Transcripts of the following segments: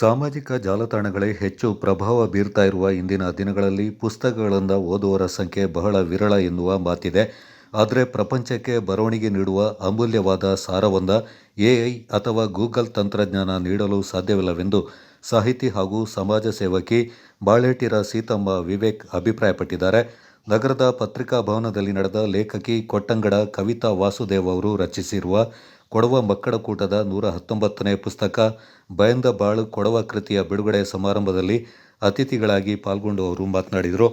ಸಾಮಾಜಿಕ ಜಾಲತಾಣಗಳೇ ಹೆಚ್ಚು ಪ್ರಭಾವ ಬೀರ್ತಾ ಇರುವ ಇಂದಿನ ದಿನಗಳಲ್ಲಿ ಪುಸ್ತಕಗಳನ್ನು ಓದುವವರ ಸಂಖ್ಯೆ ಬಹಳ ವಿರಳ ಎನ್ನುವ ಮಾತಿದೆ. ಆದರೆ ಪ್ರಪಂಚಕ್ಕೆ ಬರವಣಿಗೆ ನೀಡುವ ಅಮೂಲ್ಯವಾದ ಸಾರವೊಂದ ಎಐ ಅಥವಾ ಗೂಗಲ್ ತಂತ್ರಜ್ಞಾನ ನೀಡಲು ಸಾಧ್ಯವಿಲ್ಲವೆಂದು ಸಾಹಿತಿ ಹಾಗೂ ಸಮಾಜ ಸೇವಕಿ ಬಾಳೇಟಿರ ಸೀತಮ್ಮ ವಿವೇಕ್ ಅಭಿಪ್ರಾಯಪಟ್ಟಿದ್ದಾರೆ. ನಗರದ ಪತ್ರಿಕಾ ಭವನದಲ್ಲಿ ನಡೆದ ಲೇಖಕಿ ಕೊಟ್ಟಂಗಡ ಕವಿತಾ ವಾಸುದೇವ್ ಅವರು ರಚಿಸಿರುವ ಕೊಡವ ಮಕ್ಕಳ ಕೂಟದ 119ನೇ ಪುಸ್ತಕ ಬಯಂದ ಬಾಳು ಕೊಡವ ಕೃತಿಯ ಬಿಡುಗಡೆ ಸಮಾರಂಭದಲ್ಲಿ ಅತಿಥಿಗಳಾಗಿ ಪಾಲ್ಗೊಂಡು ಅವರು ಮಾತನಾಡಿದರು.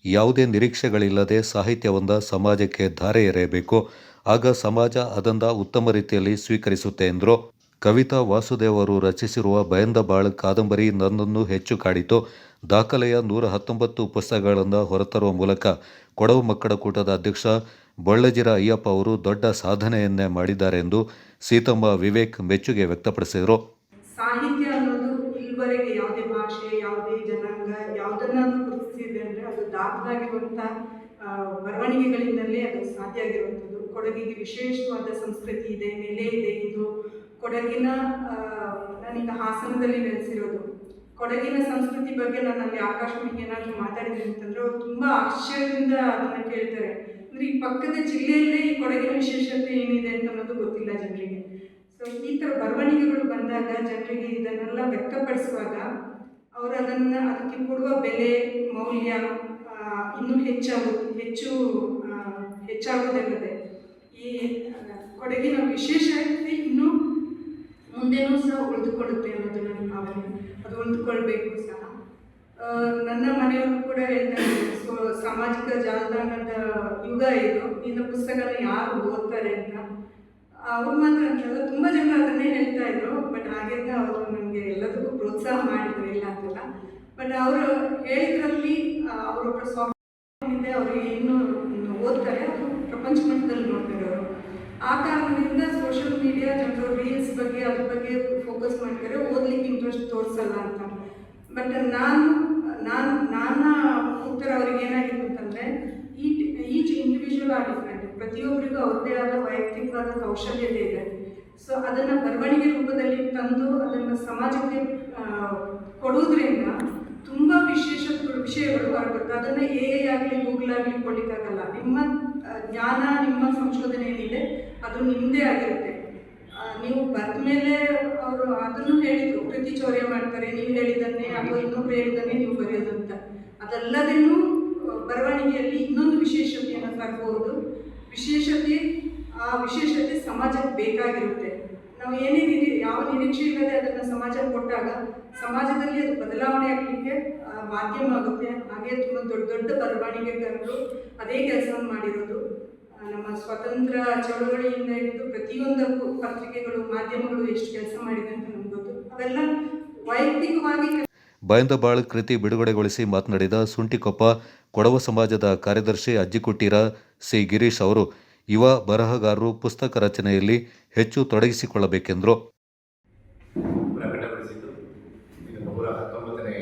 ಯಾವುದೇ ನಿರೀಕ್ಷೆಗಳಿಲ್ಲದೆ ಸಾಹಿತ್ಯವೊಂದ ಸಮಾಜಕ್ಕೆ ಧಾರೆ ಎರೆಯಬೇಕು. ಆಗ ಸಮಾಜ ಅದನ್ನ ಉತ್ತಮ ರೀತಿಯಲ್ಲಿ ಸ್ವೀಕರಿಸುತ್ತೆ ಎಂದರು. ಕವಿತಾ ವಾಸುದೇವ್ ಅವರು ರಚಿಸಿರುವ ಬಯಂದ ಬಾಳು ಕಾದಂಬರಿ ನನ್ನನ್ನು ಹೆಚ್ಚು ಕಾಡಿತು. ದಾಖಲೆಯ 119 ಪುಸ್ತಕಗಳನ್ನು ಹೊರತರುವ ಮೂಲಕ ಕೊಡವ ಮಕ್ಕಳ ಕೂಟದ ಅಧ್ಯಕ್ಷ ಬೊಳ್ಳಜಿರ ಅಯ್ಯಪ್ಪ ಅವರು ದೊಡ್ಡ ಸಾಧನೆಯನ್ನೇ ಮಾಡಿದ್ದಾರೆ ಎಂದು ಸೀತಮ್ಮ ವಿವೇಕ್ ಮೆಚ್ಚುಗೆ ವ್ಯಕ್ತಪಡಿಸಿದರು. ಸಾಹಿತ್ಯ ಅನ್ನೋದು ಇಲ್ಲಿವರೆಗೆ ಯಾವುದೇ ಭಾಷೆ, ಯಾವುದೇ ಜನಾಂಗ ಯಾವುದನ್ನಾದ್ರೂ ಗುರುತಿಸಿದೆ ಅಂದರೆ ಅದು ದಾಖಲಾಗಿರುವಂಥ ಬರವಣಿಗೆಗಳಿಂದಲೇ ಅದು ಸಾಧ್ಯ ಆಗಿರುವಂಥದ್ದು. ಕೊಡಗಿಗೆ ವಿಶೇಷವಾದ ಸಂಸ್ಕೃತಿ ಇದೆ, ನೆಲೆ ಇದೆ. ಇದು ಕೊಡಗಿನ ನಾನೀಗ ಹಾಸನದಲ್ಲಿ ನೆಲೆಸಿರೋದು. ಕೊಡಗಿನ ಸಂಸ್ಕೃತಿ ಬಗ್ಗೆ ನಾನು ಅಲ್ಲಿ ಆಕಾಶವಾಣಿಗೆ ಏನಾದರೂ ಮಾತಾಡಿದ್ದೀನಿ ಅಂತಂದರೆ ಅವರು ತುಂಬ ಆಶ್ಚರ್ಯದಿಂದ ಅದನ್ನು ಕೇಳ್ತಾರೆ. ಅಂದರೆ ಈ ಪಕ್ಕದ ಜಿಲ್ಲೆಯಲ್ಲೇ ಈ ಕೊಡಗಿನ ವಿಶೇಷತೆ ಏನಿದೆ ಅಂತ ಅನ್ನೋದು ಗೊತ್ತಿಲ್ಲ ಜನರಿಗೆ. ಸೊ ಈ ಥರ ಬರವಣಿಗೆಗಳು ಬಂದಾಗ ಜನರಿಗೆ ಇದನ್ನೆಲ್ಲ ವ್ಯಕ್ತಪಡಿಸುವಾಗ ಅವರು ಅದಕ್ಕೆ ಕೊಡುವ ಬೆಲೆ ಮೌಲ್ಯ ಇನ್ನೂ ಹೆಚ್ಚಾಗುವುದಲ್ಲದೆ ಈ ಕೊಡಗಿನ ವಿಶೇಷತೆ ಇನ್ನೂ ಮುಂದೆನೂ ಸಹ ಉಳಿದುಕೊಳ್ಳುತ್ತೆ ಅನ್ನೋದು ನನ್ನ ಭಾವನೆ. ಅದು ಉಳಿದುಕೊಳ್ಬೇಕು ಸಹ. ನನ್ನ ಮನೆಯವರು ಕೂಡ ಹೇಳ್ತಾರೆ, ಸಾಮಾಜಿಕ ಜಾಲತಾಣದ ಯುಗ ಇದು, ಇನ್ನು ಪುಸ್ತಕನ ಯಾರು ಓದ್ತಾರೆ ಅಂತ. ಅವ್ರು ಮಾತ್ರ ಅಂತಲ್ಲ, ತುಂಬ ಜನ ಅದನ್ನೇ ಹೇಳ್ತಾ ಇದ್ರು. ಬಟ್ ಹಾಗೆಂದ ಅವರು ನನಗೆ ಎಲ್ಲದಕ್ಕೂ ಪ್ರೋತ್ಸಾಹ ಮಾಡಿದ್ರು, ಇಲ್ಲ ಅಂತಲ್ಲ. ಬಟ್ ಅವರು ಹೇಳಿದ್ರಲ್ಲಿ ಅವರೊಬ್ಬ ಸಾಫ್ಟ್ವೇರ್ ಅವರು ಏನು ಓದ್ತಾರೆ ಅವರು ಪ್ರಪಂಚ ಮಟ್ಟದಲ್ಲಿ ನೋಡ್ತಾರೆ ಅವರು. ಆ ಕಾರಣದಿಂದ ಸೋಷಿಯಲ್ ಮೀಡಿಯಾ ಜನರು ರೀಲ್ಸ್ ಬಗ್ಗೆ ಅದ್ರ ಬಗ್ಗೆ ಫೋಕಸ್ ಮಾಡ್ತಾರೆ, ಓದ್ಲಿಕ್ಕೆ ಇಂಟ್ರೆಸ್ಟ್ ತೋರಿಸಲ್ಲ ಅಂತ. ಬಟ್ ನನ್ನ ಉತ್ತರ ಅವ್ರಿಗೆ ಏನಾಗಿತ್ತು ಅಂತಂದರೆ, ಈಚ್ ಇಂಡಿವಿಜುವಲ್ ಆರ್ ಡಿಫ್ರೆಂಟ್. ಪ್ರತಿಯೊಬ್ಬರಿಗೂ ಅವ್ರದ್ದೇ ಆದ ವೈಯಕ್ತಿಕವಾದ ಕೌಶಲ್ಯತೆ ಇದೆ. ಸೊ ಅದನ್ನು ಬರವಣಿಗೆ ರೂಪದಲ್ಲಿ ತಂದು ಅದನ್ನು ಸಮಾಜಕ್ಕೆ ಕೊಡುವುದರಿಂದ ತುಂಬ ವಿಷಯಗಳು ಹೊರಬರುತ್ತೆ. ಅದನ್ನು ಎಐ ಆಗಲಿ ಗೂಗಲ್ ಆಗಲಿ ಕೊಡಲಿಕ್ಕಾಗಲ್ಲ. ನಿಮ್ಮ ಜ್ಞಾನ, ನಿಮ್ಮ ಸಂಶೋಧನೆ ಏನಿದೆ ಅದು ನಿಮ್ಮದೇ ಆಗಿರುತ್ತೆ. ನೀವು ಬಂದ ಮೇಲೆ ಅವರು ಅದನ್ನು ಹೇಳಿದರು, ಕೃತಿ ಚೌರ್ಯ ಮಾಡ್ತಾರೆ, ನೀವು ಹೇಳಿದ್ದನ್ನೇ ಅಥವಾ ಇನ್ನೊಬ್ರು ಹೇಳಿದ್ದನ್ನೇ ನೀವು ಬರೆಯೋದು ಅಂತ. ಅದಲ್ಲದೇನೂ ಬರವಣಿಗೆಯಲ್ಲಿ ಇನ್ನೊಂದು ವಿಶೇಷತೆಯನ್ನು ತರಬಹುದು. ಆ ವಿಶೇಷತೆ ಸಮಾಜಕ್ಕೆ ಬೇಕಾಗಿರುತ್ತೆ. ನಾವು ಯಾವ ನಿರೀಕ್ಷೆ ಇಲ್ಲದೆ ಅದನ್ನು ಸಮಾಜಕ್ಕೆ ಕೊಟ್ಟಾಗ ಸಮಾಜದಲ್ಲಿ ಅದು ಬದಲಾವಣೆ ಆಗಲಿಕ್ಕೆ ಮಾಧ್ಯಮ ಆಗುತ್ತೆ. ಹಾಗೆ ತುಂಬ ದೊಡ್ಡ ದೊಡ್ಡ ಬರವಣಿಗೆಗಾರರು ಅದೇ ಕೆಲಸವನ್ನು ಮಾಡಿರೋದು. ನಮ್ಮ ಸ್ವತಂತ್ರ ಚಳವಳಿಯಿಂದ ಹಿಡಿದು ಪ್ರತಿಯೊಂದಕ್ಕೂ ಪತ್ರಿಕೆಗಳು, ಮಾಧ್ಯಮಗಳು ಎಷ್ಟು ಕೆಲಸ ಮಾಡಿದೆ ಅಂತ ನಮ್ಗೆ ಗೊತ್ತು. ಅವೆಲ್ಲ ವೈಯಕ್ತಿಕವಾಗಿ ಬಯಂದಬಾಳು ಕೃತಿ ಬಿಡುಗಡೆಗೊಳಿಸಿ ಮಾತನಾಡಿದ ಸುಂಟಿಕೊಪ್ಪ ಕೊಡವ ಸಮಾಜದ ಕಾರ್ಯದರ್ಶಿ ಅಜ್ಜಿಕುಟೀರ ಸಿ ಗಿರೀಶ್ ಅವರು ಯುವ ಬರಹಗಾರರು ಪುಸ್ತಕ ರಚನೆಯಲ್ಲಿ ಹೆಚ್ಚು ತೊಡಗಿಸಿಕೊಳ್ಳಬೇಕೆಂದರು. ಪ್ರಕಟಗೊಳಿಸಿದ್ದು 119ನೇ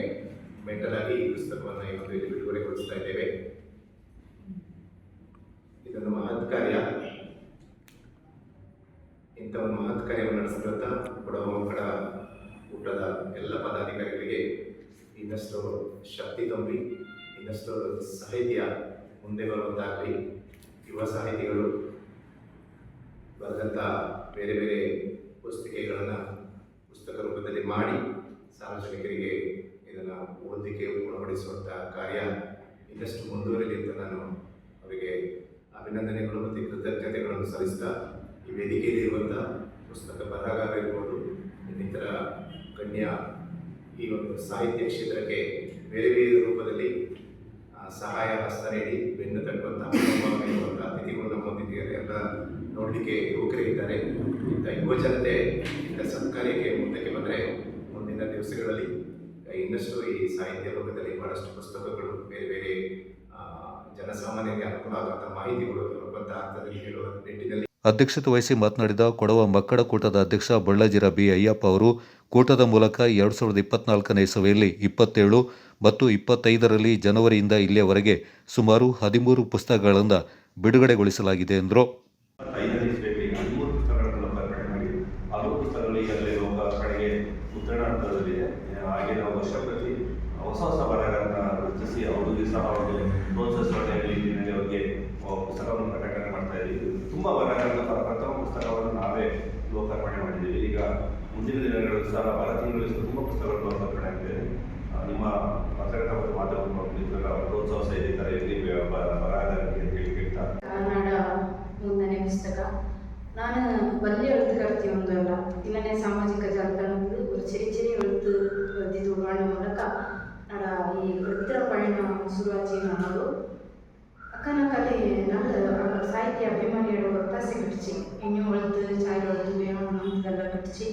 ಮೆಂಟಲಾಗಿ ಈ ಪುಸ್ತಕವನ್ನು ಇವತ್ತು ಇಲ್ಲಿ ಬಿಡುಗಡೆಗೊಳಿಸ್ತಾ ಇದ್ದೇವೆ. ಇದೊಂದು ಮಹತ್ ಕಾರ್ಯ. ಇಂಥ ಒಂದು ಮಹತ್ ಕಾರ್ಯವನ್ನು ನಡೆಸಿದಂಥ ಕೊಡವ ಮಕ್ಕಳ ಕೂಟದ ಎಲ್ಲ ಪದಾಧಿಕಾರಿಗಳಿಗೆ ಇನ್ನಷ್ಟು ಶಕ್ತಿ ತುಂಬಿ ಇನ್ನಷ್ಟು ಸಾಹಿತ್ಯ ಮುಂದೆ ಬರುವಂತಾಗಲಿ. ಯುವ ಸಾಹಿತಿಗಳು ಬರೆದಂಥ ಬೇರೆ ಬೇರೆ ಪುಸ್ತಕ ರೂಪದಲ್ಲಿ ಮಾಡಿ ಸಾರ್ವಜನಿಕರಿಗೆ ಇದನ್ನು ಓದಲಿಕ್ಕೆ ಗುಣಪಡಿಸುವಂಥ ಕಾರ್ಯ ಇನ್ನಷ್ಟು ಮುಂದುವರಿಲಿ ಅಂತ ನಾನು ಅವರಿಗೆ ಅಭಿನಂದನೆಗಳು ಮತ್ತು ಕೃತಜ್ಞತೆಗಳನ್ನು ಸಲ್ಲಿಸ್ತಾ, ಈ ವೇದಿಕೆಯಲ್ಲಿ ಇರುವಂಥ ಪುಸ್ತಕ ಬರಹಗಾರ ಇರ್ಬೋದು, ಇನ್ನಿತರ ಗಣ್ಯ ಈ ಒಂದು ಸಾಹಿತ್ಯ ಕ್ಷೇತ್ರಕ್ಕೆ ಬೇರೆ ಬೇರೆ ರೂಪದಲ್ಲಿ ಸಹಾಯ ಹಸ್ತ ನೀಡಿ ಬೆನ್ನು ತಟ್ಟುವಂಥ ಅತಿಥಿಗಳು ನಮ್ಮೊಂದಿಗೆ ಎಲ್ಲ ನೋಡಲಿಕ್ಕೆ ಯುವಕರೇ ಇದ್ದಾರೆ. ಇಂಥ ಯುವ ಜನತೆ ಇಂಥ ಸತ್ಕಾರ್ಯಕ್ಕೆ ಮುಂದಕ್ಕೆ ಬಂದರೆ ಮುಂದಿನ ದಿವಸಗಳಲ್ಲಿ ಇನ್ನಷ್ಟು ಈ ಸಾಹಿತ್ಯ ಲೋಕದಲ್ಲಿ ಬಹಳಷ್ಟು ಪುಸ್ತಕಗಳು ಬೇರೆ ಬೇರೆ ಜನಸಾಮಾನ್ಯರಿಗೆ ಅನುಕೂಲ ಆಗುವಂಥ ಮಾಹಿತಿಗಳು ಬರುವಂಥ ಅರ್ಥದಲ್ಲಿ ಹೇಳುವ ನಿಟ್ಟಿನಲ್ಲಿ ಅಧ್ಯಕ್ಷತೆ ವಹಿಸಿ ಮಾತನಾಡಿದ ಕೊಡವ ಮಕ್ಕಳ ಕೂಟದ ಅಧ್ಯಕ್ಷ ಬೊಳ್ಳಜಿರ ಬಿ ಅಯ್ಯಪ್ಪ ಅವರು ಕೂಟದ ಮೂಲಕ 2024ನೇ ಇಸವಿಯಲ್ಲಿ 27 ಮತ್ತು 25ರಲ್ಲಿ ಜನವರಿಯಿಂದ ಇಲ್ಲಿಯವರೆಗೆ ಸುಮಾರು 13 ಪುಸ್ತಕಗಳನ್ನು ಬಿಡುಗಡೆಗೊಳಿಸಲಾಗಿದೆ ಎಂದರು. ಹಾಗೆ ಮುದ್ರಣ ಹಂತದಲ್ಲಿದೆ. ಹಾಗೆ ನಾವು ವರ್ಷ ಪ್ರತಿ ಹೊಸ ಹೊಸ ಬರಹಗಳನ್ನು ಗುರುತಿಸಿ ಅವ್ರಿಗೆ ಸಹ ಅವ್ರಿಗೆ ಪ್ರೋತ್ಸಾಹಿಸುವ ರೀತಿಯಲ್ಲಿ ಅವ್ರಿಗೆ ಪುಸ್ತಕವನ್ನು ಪ್ರಕಟಣೆ ಮಾಡ್ತಾ ಇದ್ದೀವಿ. ತುಂಬ ಬರಹಗಳನ್ನು ಪ್ರಥಮ ಪುಸ್ತಕವನ್ನು ನಾವೇ ಲೋಕಾರ್ಪಣೆ ಮಾಡಿದ್ದೀವಿ. ಈಗ ಮುಂದಿನ ದಿನಗಳಲ್ಲಿ ಸಹ ಬರ ತಿಂಗಳಲ್ಲಿ ತುಂಬ ಪುಸ್ತಕಗಳು ಲೋಕಾರ್ಪಣೆ ಆಗ್ತಿದೆ. ನಿಮ್ಮ ಪತ್ರಕರ್ತರ ಮಾಧ್ಯಮ ಪ್ರೋತ್ಸಾಹ ಸಹಿತ ಬರಹಗಾರರಿಗೆ ಅಂತ ಹೇಳಿ ಕೇಳ್ತಾ ಕನ್ನಡ ಮುಂದನೇ ಪುಸ್ತಕ ನಾನು വലിയ എഴുത്തുകാർത്തിയൊന്നുമല്ല. ഇങ്ങനെ സാമാജിക ಜಾಲತಾಣത്തിൽ ഒരു ചെറിയ ചെറിയ എഴുതിയത് കാണുന്ന ಮೂಲಕ ನಡ ಈ ಎತ್ತರ ಪಯಣ ಶುರುವಾಚಿ ಅನ್ನೋದು ಅಕ್ಕನಕಲ್ಲಿ நல்ல ಸಾಹಿತ್ಯ ಅಭಿಮಾನಿയുടെ ಒತ್ತಾಸೆ ಕಟ್ಟಿச்சு ಇನ್ನೂ ಎഴുத்து சாயல் எழுத்து வேணும் இதெல்லாம் கட்டிச்சு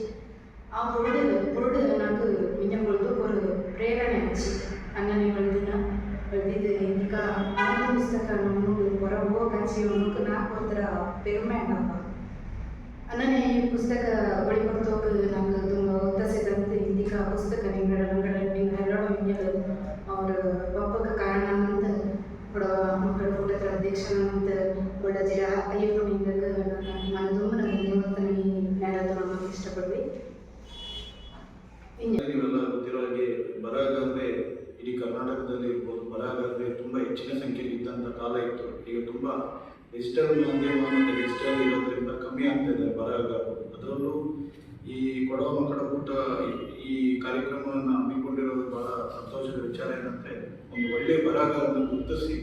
ಆ பொருடு నాకు மிஞ்சம் பொழுது ஒரு ಪ್ರೇರಣೆ ஆச்சு. അങ്ങനെ எழுதிது ఇంకా அந்த ಪುಸ್ತಕ ನಮಗೆ ಹೊರ ಹೋಗಾಚಿ ನಮಗೆ ನಾಲ್ಕು ಒಂಥರ ಪೆರುಮೆ ಆಗಪ್ಪ ಅನ್ನನೇ ಈ ಪುಸ್ತಕ வெளிப்படுத்தೋಕೆ ನಂಗೆ ತುಂಬ ಒತ್ತಾಸೆ ತಂದು ಇಂದಿಕ ಪುಸ್ತಕ ನಿಂಗಳೆಲ್ಲರೂ ಹಿಂಗೆಲ್ಲ ಅವ್ರ ಪಪ್ಪಕ್ಕೆ ಕಾರಣ ಅಂತ ಕೊಡುವ ಮಕ್ಕಳ ಕೂಟದ ಅಧ್ಯಕ್ಷನಂತ ಒಳ್ಳೆಜಿರ ಅಯ್ಯಪ್ಪ ನಿಂಗಕ್ಕೆ ನನ್ನ ತುಂಬ ನನಗೆ ಇವತ್ತು ಈ ನ್ಯಾಯದ ನಮಗೆ ಇಷ್ಟಪಡ್ವಿ. ನೀವೆಲ್ಲ ಗೊತ್ತಿರೋ ಹಾಗೆ ಬರಹಗಾರರೇ ಇಡೀ ಕರ್ನಾಟಕದಲ್ಲಿ ಇರ್ಬೋದು, ಬರಹಗಾರರೇ ತುಂಬ ಹೆಚ್ಚಿನ ಸಂಖ್ಯೆಯಲ್ಲಿ ಇದ್ದಂಥ ಕಾಲ ಇತ್ತು. ಈಗ ತುಂಬ ಡಿಜಿಟಲ್ ಮಾಧ್ಯಮ ಮತ್ತು ಡಿಜಿಟಲ್ ಇರೋದ್ರಿಂದ ಕಮ್ಮಿ ಆಗ್ತಾ ಇದೆ ಬರಹಗಾರರು. ಅದರಲ್ಲೂ ಈ ಕೊಡವ ಮಕ್ಕಳ ಕೂಟ ಈ ಕಾರ್ಯಕ್ರಮವನ್ನು ಹಮ್ಮಿಕೊಂಡಿರೋದು ಬಹಳ ಸಂತೋಷದ ವಿಚಾರ. ಏನಂದರೆ ಒಂದು ಒಳ್ಳೆಯ ಬರಹಗಾರನ ಗುರುತಿಸಿ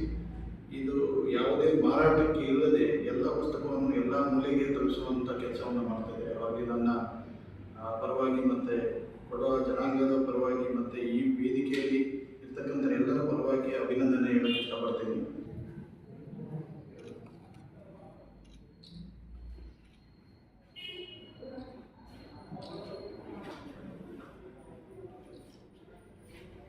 ಇದು ಯಾವುದೇ ಮಾರಾಟಕ್ಕೆ ಇಲ್ಲದೆ ಎಲ್ಲ ಪುಸ್ತಕವನ್ನು ಎಲ್ಲ ಮೂಲೆಗೆ ತಲುಪಿಸುವಂಥ ಕೆಲಸವನ್ನು ಮಾಡ್ತಾ ಇದೆ. ಹಾಗೆ ನನ್ನ